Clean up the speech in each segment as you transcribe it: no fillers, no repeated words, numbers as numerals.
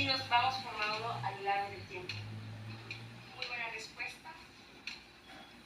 nos vamos formando a lo largo del tiempo? Muy buena respuesta.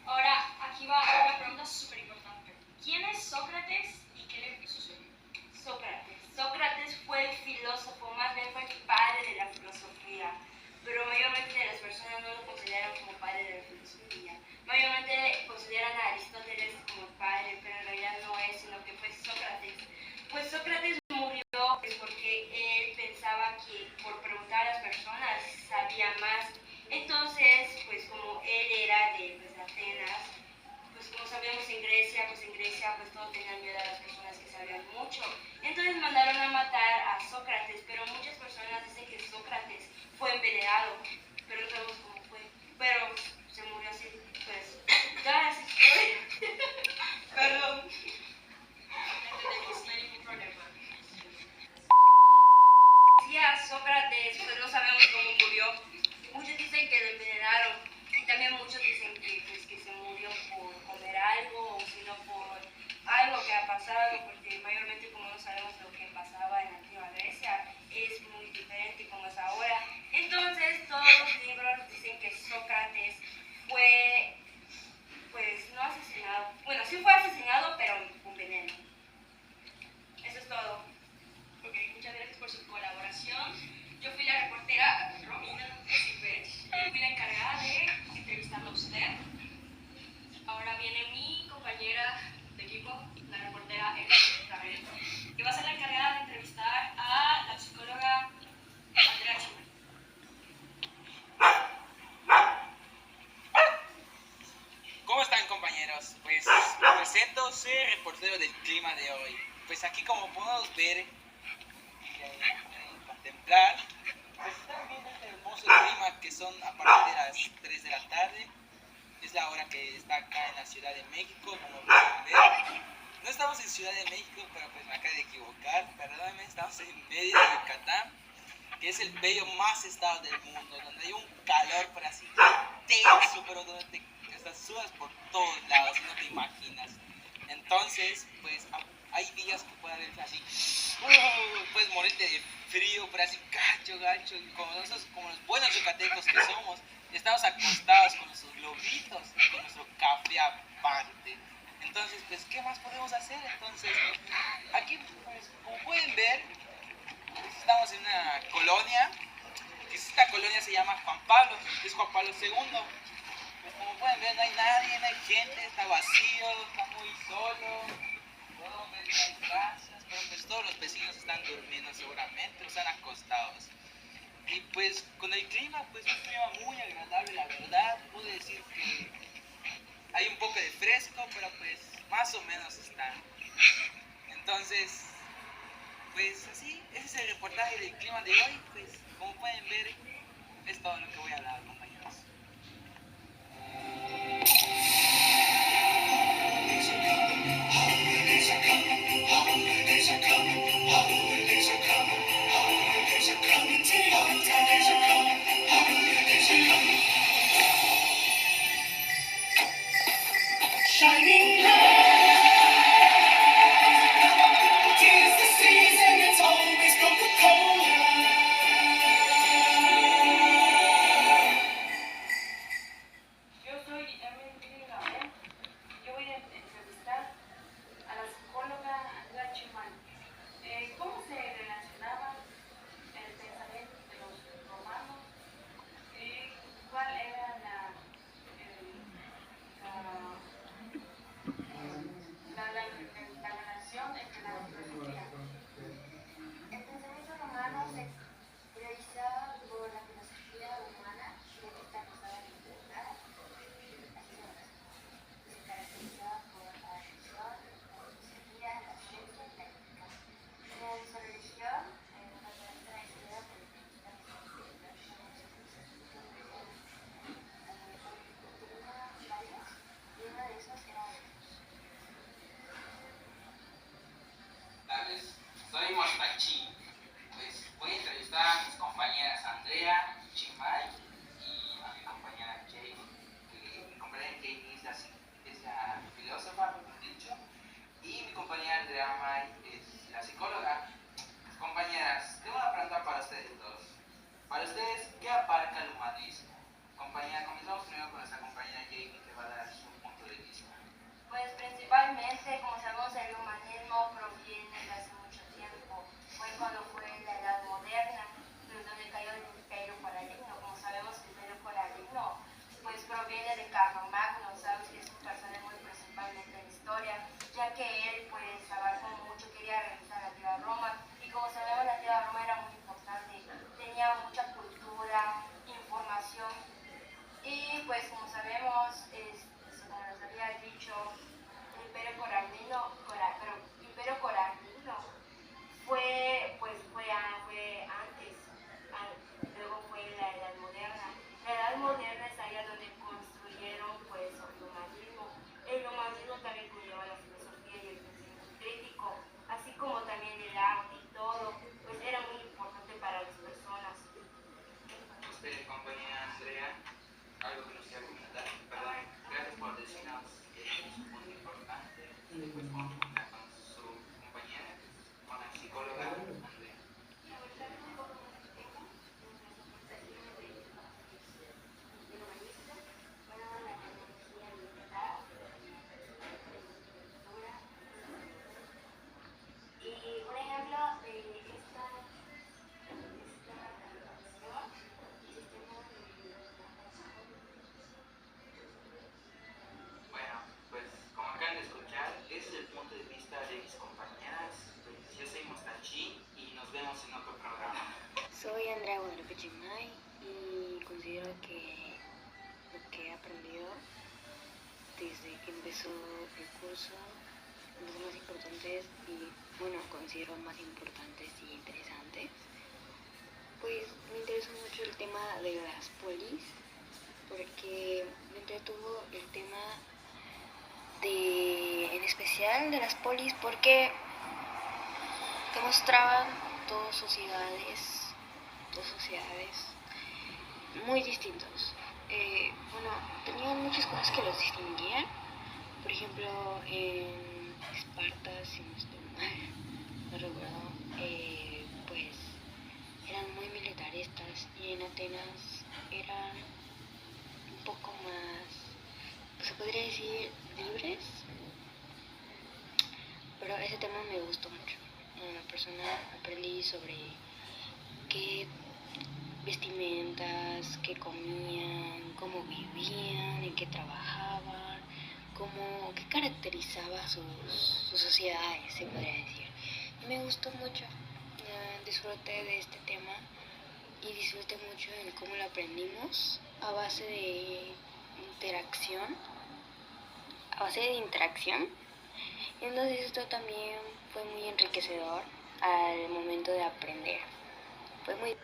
Ahora, aquí va una pregunta súper importante. ¿Quién es Sócrates y qué le sucedió? Sócrates. Sócrates fue el filósofo, más bien fue el padre de la filosofía, pero mayormente las personas no lo consideran como padre de la filosofía. Mayormente consideran a Aristóteles como padre, pero en realidad no es, sino que fue Sócrates. Pues Sócrates murió porque él pensaba que por preguntar a las personas sabía más. Entonces, pues como él era de Atenas, pues como sabemos en Grecia pues todos tenían miedo a las personas que sabían mucho. Entonces mandaron a matar a Sócrates, pero muchas personas dicen que Sócrates fue envenenado, pero no sabemos cómo fue. Pero se murió así, pues ya es historia. Perdón. Entendemos, no hay ningún problema. Sí, a Sócrates, pues no sabemos cómo murió. Muchos dicen que lo envenenaron y también muchos dicen que, pues, que se murió por comer algo o sino por algo que ha pasado, porque mayormente como no sabemos lo que pasaba en la antigua Grecia, es muy diferente como es ahora. Entonces todos los libros dicen que Sócrates fue, pues no asesinado, bueno sí fue asesinado pero con veneno. Eso es todo. Ok, muchas gracias por su colaboración. Yo fui la reportera Romina Cipech. Yo fui la encargada de entrevistarlo a usted. Ahora viene mi compañera de equipo, la reportera Isabel, que va a ser la encargada de entrevistar a la psicóloga Andrea Schumann. ¿Cómo están, compañeros? Pues me presento, soy el reportero del clima de hoy. Pues aquí, como podemos ver y contemplar, pues están viendo este hermoso clima que son a partir de las 3 de la tarde. Es la hora que está acá en la Ciudad de México, como pueden ver. No estamos en Ciudad de México, pero pues me acabo de equivocar. Perdónenme, estamos en medio de Yucatán, que es el bello más estado del mundo, donde hay un calor pero así intenso, pero donde te sudas por todos lados, no te imaginas. Entonces, pues hay días que puede haber así, puedes morirte de frío, pero así gacho, y como nosotros, como los buenos yucatecos que somos, estamos acostados con nuestros globitos y con nuestro café aparte. Entonces, pues, ¿qué más podemos hacer? Entonces, aquí, pues, como pueden ver, pues, estamos en una colonia, que esta colonia se llama Juan Pablo, es Juan Pablo II. Pues como pueden ver, no hay nadie, no hay gente, está vacío, está muy solo. Podemos ver que no hay casas, pero pues todos los vecinos están durmiendo seguramente, están acostados. Y pues con el clima, pues un clima muy agradable, la verdad. Puedo decir que hay un poco de fresco, pero pues más o menos está. Entonces, pues así, ese es el reportaje del clima de hoy. Pues como pueden ver, es todo lo que voy a hablar, compañeros. Shining light, 'tis the season, it's always Coca-Cola. Para ustedes, ¿qué abarca el humanismo? Compañera, comenzamos primero con nuestra compañera Jamie, que va a dar su punto de vista. Pues principalmente, como sabemos, el humanismo proviene de hace mucho tiempo. Fue cuando fue la Edad Moderna, donde cayó el Imperio Carolino. Como sabemos, el Imperio Carolino pues proviene de Carlomagno, sabes que es un personaje muy principalmente en la historia, ya que él pues abarcó mucho, quería realizar la antigua Roma, y como sabemos la antigua Roma era muy importante, tenía mucha cultura, información, y pues como sabemos, como les había dicho, el Imperio Carolino, Imperio Carolino fue antes, luego fue la Edad Moderna. La Edad Moderna es allá donde construyeron pues el humanismo. El humanismo también conlleva la filosofía y el pensamiento crítico, así como también el arte y todo, pues era muy importante para las personas. Usted, compañera Andrea, algo que nos quiera comentar. Perdón, gracias por decirnos que es un punto importante. Después vamos a comentar con su compañera, con la psicóloga Andrea. Y un ejemplo de esta Bueno, pues como acaban de escuchar, ese es el punto de vista de mis compañeras. Pues yo soy Mostachi y nos vemos en otro programa. Soy Andrea Guadalupe Chimay y considero que lo que he aprendido desde que empezó el curso, los más importantes y, bueno, considero más importantes y interesantes, pues me interesó mucho el tema de las polis, porque me entretuvo el tema en especial de las polis, porque demostraban dos sociedades muy distintos. Bueno, tenían muchas cosas que los distinguían. Por ejemplo, en Esparta, si no estoy mal, no recuerdo, pues eran muy militaristas, y en Atenas eran un poco más, pues, se podría decir, libres. Pero ese tema me gustó mucho. En lo personal aprendí sobre qué vestimentas, qué comían, cómo vivían, en qué trabajaban, qué caracterizaba sus sociedades, se podría decir. Y me gustó mucho, disfruté de este tema y disfruté mucho en cómo lo aprendimos a base de interacción. Entonces esto también fue muy enriquecedor al momento de aprender. Fue muy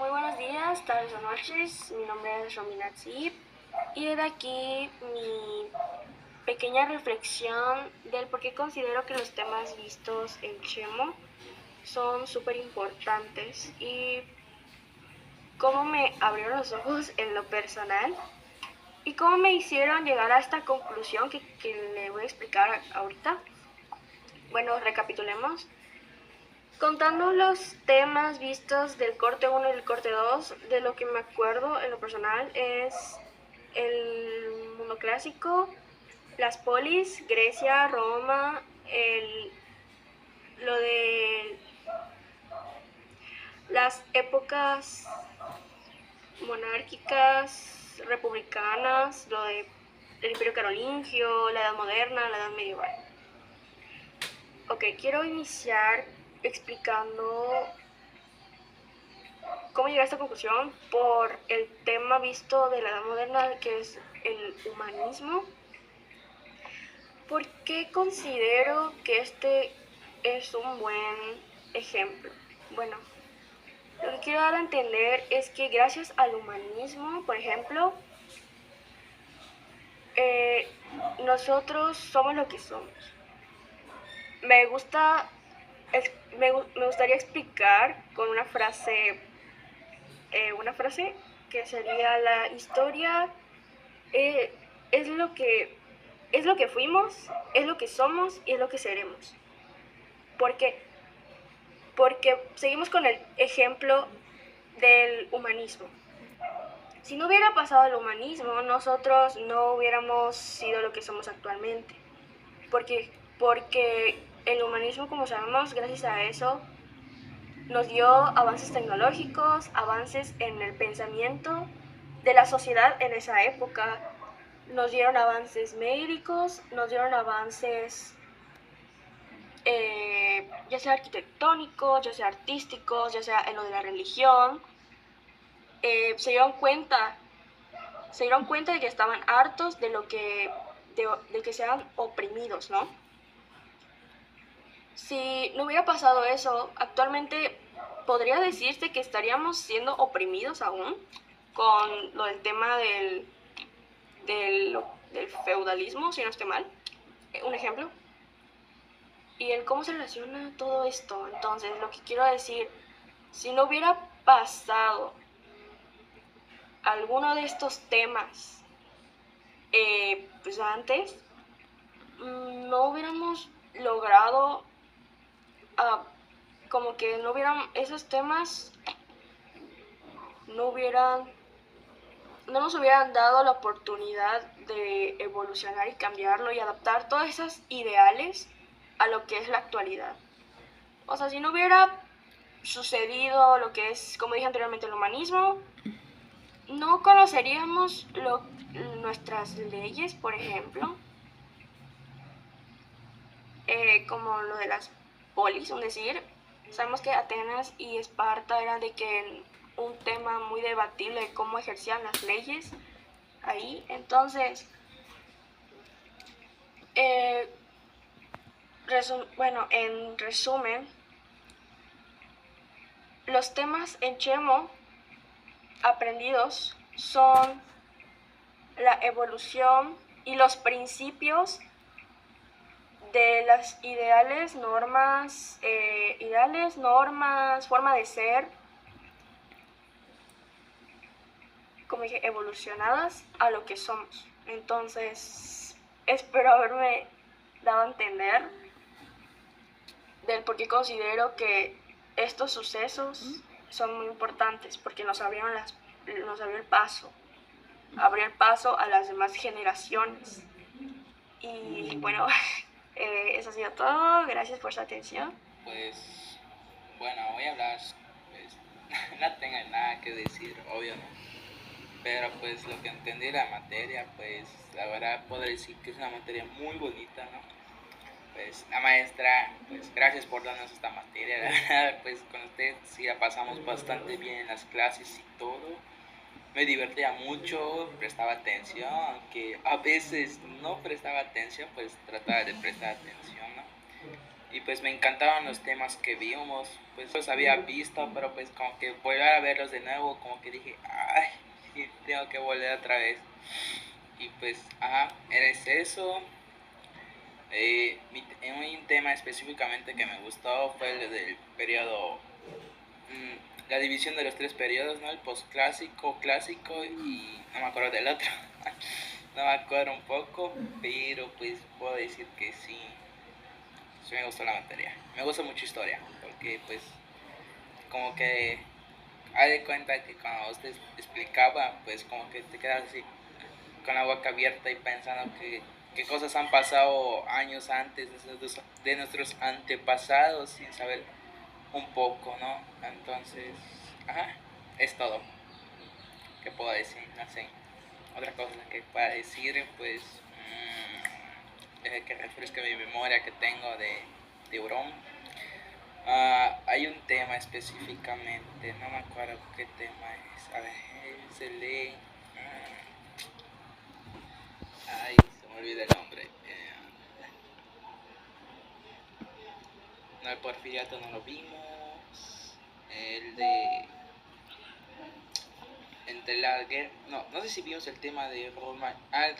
buenos días, tardes o noches. Mi nombre es Romina Tzip y de aquí mi pequeña reflexión del por qué considero que los temas vistos en Chemo son súper importantes y cómo me abrieron los ojos en lo personal y cómo me hicieron llegar a esta conclusión que le voy a explicar ahorita. Bueno, recapitulemos. Contando los temas vistos del corte 1 y del corte 2, de lo que me acuerdo en lo personal es el mundo clásico, las polis, Grecia, Roma, lo de las épocas monárquicas, republicanas, lo del Imperio Carolingio, la Edad Moderna, la Edad Medieval. Ok, quiero iniciar explicando cómo llegué a esta conclusión por el tema visto de la Edad Moderna, que es el humanismo. ¿Por qué considero que este es un buen ejemplo? Bueno, lo que quiero dar a entender es que gracias al humanismo, por ejemplo, nosotros somos lo que somos. Me gustaría explicar con una frase que sería: la historia es lo que fuimos, es lo que somos y es lo que seremos. ¿Por qué? Porque seguimos con el ejemplo del humanismo. Si no hubiera pasado el humanismo, nosotros no hubiéramos sido lo que somos actualmente. Porque el humanismo, como sabemos, gracias a eso, nos dio avances tecnológicos, avances en el pensamiento de la sociedad en esa época. Nos dieron avances médicos, nos dieron avances ya sea arquitectónicos, ya sea artísticos, ya sea en lo de la religión. Se dieron cuenta de que estaban hartos de que sean oprimidos, ¿no? Si no hubiera pasado eso, actualmente podría decirse que estaríamos siendo oprimidos aún con lo del tema del feudalismo, si no estoy mal. Un ejemplo. Y el cómo se relaciona todo esto. Entonces, lo que quiero decir, si no hubiera pasado alguno de estos temas pues antes, no hubiéramos logrado como que no hubieran esos temas, no nos hubieran dado la oportunidad de evolucionar y cambiarlo y adaptar todas esas ideales a lo que es la actualidad. O sea, si no hubiera sucedido lo que es, como dije anteriormente, el humanismo, no conoceríamos nuestras leyes, por ejemplo, como lo de las polis, es decir, sabemos que Atenas y Esparta eran de que un tema muy debatible de cómo ejercían las leyes ahí. Entonces, en resumen, los temas en Chemo aprendidos son la evolución y los principios de las ideales, normas, forma de ser, como dije, evolucionadas a lo que somos. Entonces, espero haberme dado a entender del por qué considero que estos sucesos son muy importantes, porque nos abrió el paso a las demás generaciones. Y bueno, eso ha sido todo. Gracias por su atención. Pues, bueno, voy a hablar, pues, no tengo nada que decir, obvio, ¿no? Pero pues lo que entendí de la materia, pues, la verdad puedo decir que es una materia muy bonita, ¿no? Pues, la maestra, pues, gracias por darnos esta materia, la verdad, pues, con usted sí la pasamos bastante bien en las clases y todo. Me divertía mucho, prestaba atención, aunque a veces no prestaba atención, pues trataba de prestar atención, ¿no? Y pues me encantaban los temas que vimos, pues los había visto, pero pues como que volver a verlos de nuevo, como que dije, ay, tengo que volver otra vez. Y pues, eres eso. Un tema específicamente que me gustó fue el del periodo, la división de los tres periodos, ¿no? El postclásico, clásico y no me acuerdo del otro. No me acuerdo un poco, pero pues puedo decir que sí me gustó la materia. Me gusta mucho historia, porque pues como que haz de cuenta que cuando usted explicaba, pues como que te quedas así con la boca abierta y pensando qué cosas han pasado años antes de nuestros antepasados sin saber un poco, ¿no? Entonces, es todo. ¿Qué puedo decir? No sé. Otra cosa que pueda decir, pues, que refresque mi memoria que tengo de Euron. Hay un tema específicamente, no me acuerdo qué tema es. A ver, se lee. Ay, se me olvida el nombre. No, el Porfiriato no lo vimos. El de. Entre la guerra. No sé si vimos el tema de Roma. El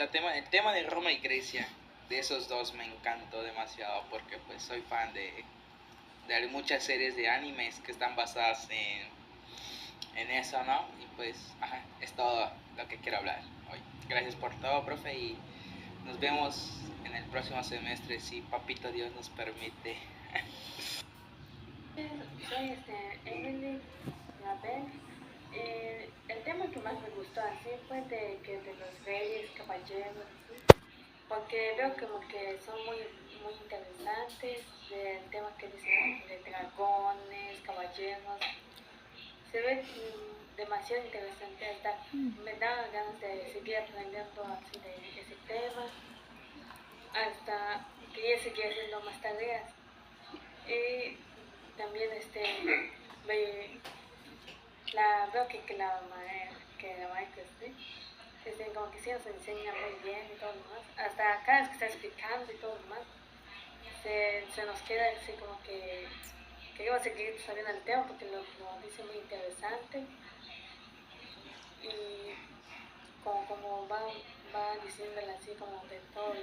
tema de Roma y Grecia. De esos dos me encantó demasiado porque pues soy fan de muchas series de animes que están basadas en eso, ¿no? Y pues, es todo lo que quiero hablar hoy. Gracias por todo, profe, y nos vemos en el próximo semestre si papito Dios nos permite. Soy Evelyn Label. caballeros, ¿sí? Porque veo como que son muy interesantes, del tema que dicen de dragones, caballeros, se ve demasiado interesante, hasta me da ganas de seguir aprendiendo así de ese tema, hasta quería seguir haciendo más tareas. Y también veo que la maestra como que sí nos enseña muy bien y todo lo demás, hasta cada vez que está explicando y todo lo demás, se nos queda así como que queremos seguir sabiendo el tema porque lo dice muy interesante, y como va diciéndole así como de todas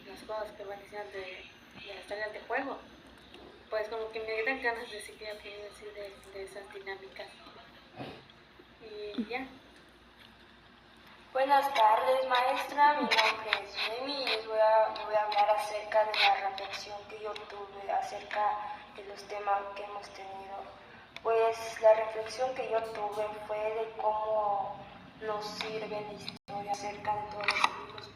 las cosas que van diciendo de las tareas de juego, pues como que me dan ganas de seguir aprendiendo así de esas dinámicas. Y ya. Buenas tardes, maestra. Mi nombre es Remy y les voy a hablar acerca de la reflexión que yo tuve acerca de los temas que hemos tenido. Pues la reflexión que yo tuve fue de cómo nos sirve la historia acerca de todos los libros,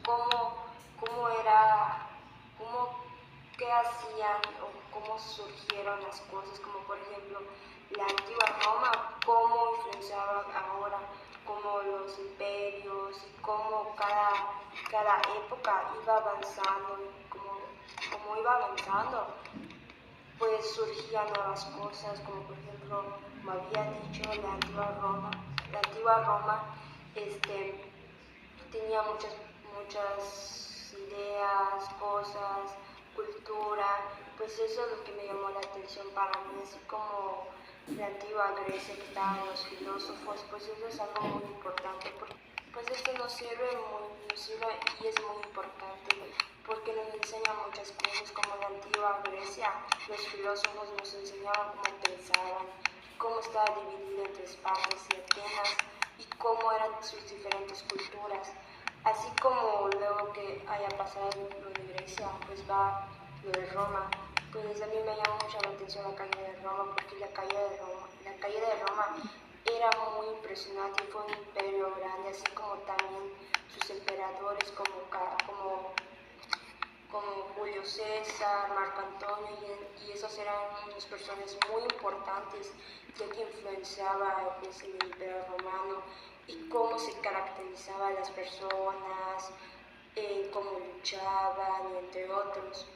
qué hacían o cómo surgieron las cosas, como por ejemplo la antigua Roma, cómo influenciaba ahora, como los imperios y cómo cada época iba avanzando, como iba avanzando, pues surgían nuevas cosas, como por ejemplo, como había dicho, la antigua Roma tenía muchas ideas, cosas, cultura, pues eso es lo que me llamó la atención para mí, así como la antigua Grecia que estaban los filósofos, pues eso es algo muy importante, pues esto nos sirve y es muy importante, porque nos enseña muchas cosas, como la antigua Grecia, los filósofos nos enseñaban cómo pensaban, cómo estaba dividido entre Esparta y Atenas, y cómo eran sus diferentes culturas. Así como luego que haya pasado lo de Grecia, pues va lo de Roma. Pues a mí me llama mucho la atención la caída de Roma, porque la caída de Roma era muy impresionante, fue un imperio grande, así como también sus emperadores como Julio César, Marco Antonio, y esos eran unas personas muy importantes, ya que influenciaba pues, el Imperio Romano y cómo se caracterizaban las personas, cómo luchaban, y entre otros.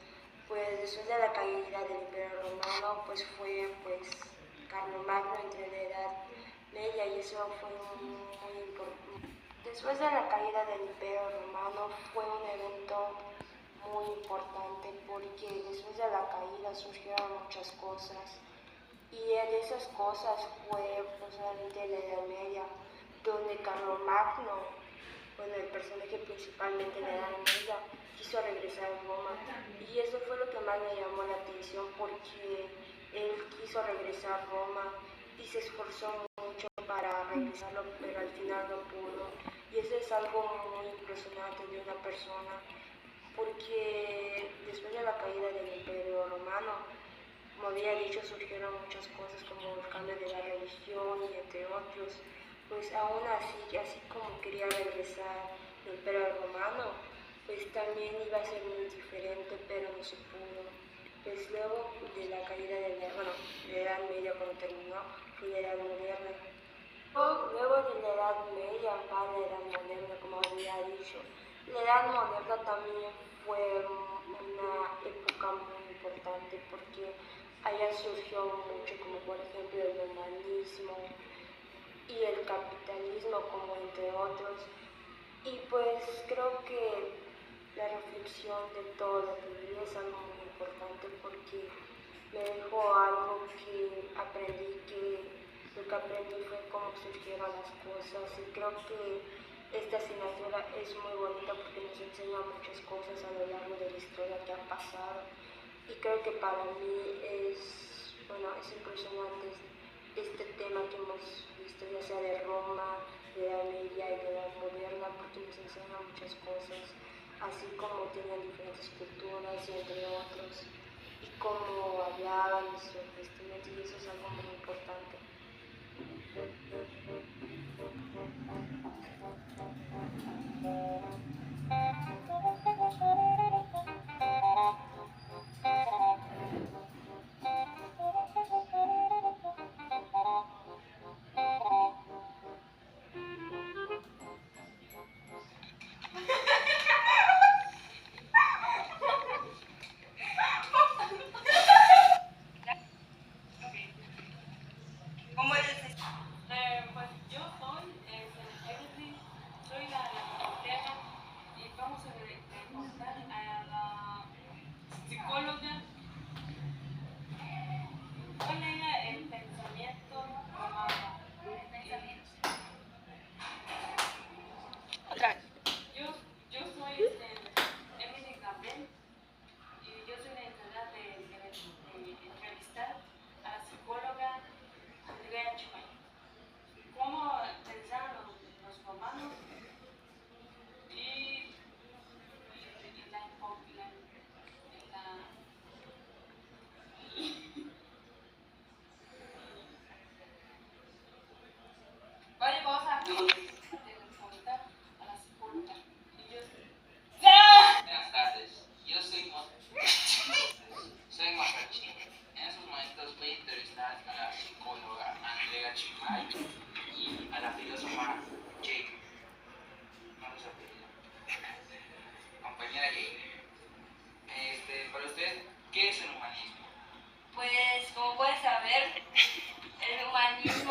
Pues después de la caída del Imperio Romano, pues fue pues Carlomagno entre la Edad Media, y eso fue muy importante. Después de la caída del Imperio Romano fue un evento muy importante, porque después de la caída surgieron muchas cosas, y de esas cosas fue posiblemente la Edad Media, donde Carlomagno, bueno, el personaje principalmente de la Edad Media, quiso regresar a Roma, y eso fue lo que más me llamó la atención, porque él quiso regresar a Roma y se esforzó mucho para regresarlo, pero al final no pudo, y eso es algo muy impresionante de una persona, porque después de la caída del Imperio Romano, como había dicho, surgieron muchas cosas como el cambio de la religión y entre otros, pues aún así como quería regresar al Imperio Romano, pues también iba a ser muy diferente, pero no se pudo. Pues luego de la caída de la Edad Media, cuando terminó, fue la Edad Moderna. Luego de la Edad Media va la Edad Moderna, como había dicho. La Edad Moderna también fue una época muy importante, porque allá surgió mucho, como por ejemplo el humanismo y el capitalismo, como entre otros. Y pues creo que la reflexión de todo lo que viví es algo muy importante, porque me dejó algo que lo que aprendí fue cómo surgieron las cosas, y creo que esta asignatura es muy bonita porque nos enseña muchas cosas a lo largo de la historia que ha pasado, y creo que para mí es impresionante este tema que hemos visto, ya sea de Roma, de la Media y de la Moderna, porque nos enseña muchas cosas, así como tenían diferentes culturas y entre otros, y cómo hablaban y sus vestimentas, y eso es algo muy importante. ¿Cómo es? Pues yo soy Evelyn, soy la reportera y vamos a preguntar a la psicóloga cuál era el pensamiento romano. Yo soy Emily Gabriel y yo soy la encargada de entrevistar a la psicóloga Andrea Chumay. ¿Cómo pensaban los romanos y vale, vamos a preguntar a la psicóloga. Y yo, Buenas tardes, yo soy Masachi. En estos momentos voy a entrevistar a la psicóloga Andrea Chimay y a la filósofa Jane. No los apellido. Compañera Jane. Para usted, ¿qué es el humanismo? Pues como puedes saber, el humanismo